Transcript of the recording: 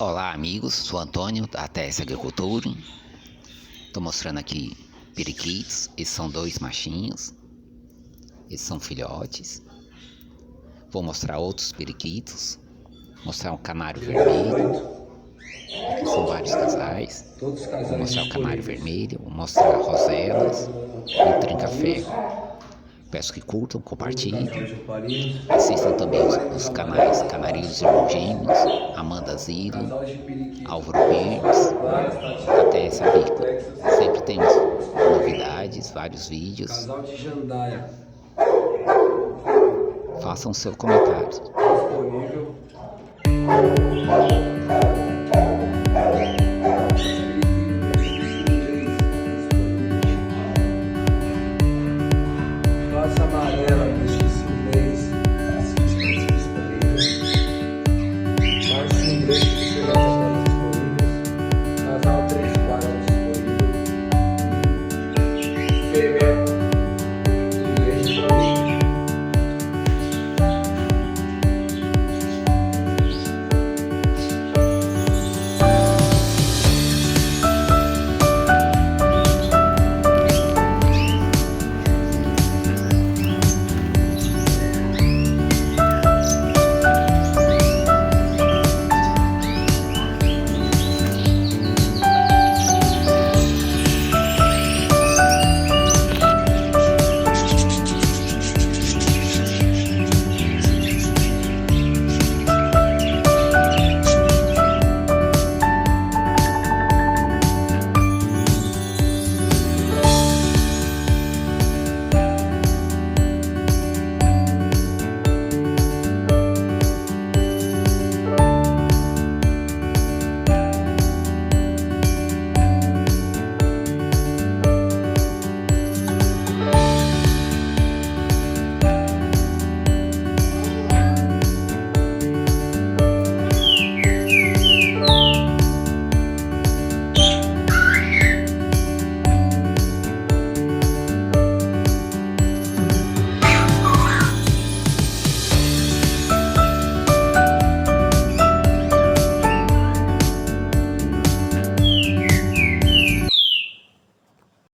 Olá amigos, sou Antônio da esse Agricultura. Estou mostrando aqui periquitos. Esses são dois machinhos, esses são filhotes. Vou mostrar outros periquitos, mostrar um canário vermelho. Aqui são vários casais. Vou mostrar o canário vermelho, vou mostrar roselas e o trinca ferro. Peço que curtam, compartilhem, assistam também os canais Canários Irmãos Gêmeos, Amanda Zilli, Álvaro Verdes, até esse Avícola. Sempre temos novidades, vários vídeos. Façam seu comentário. Amarela, esqueci o mês, assista disponível. Mais um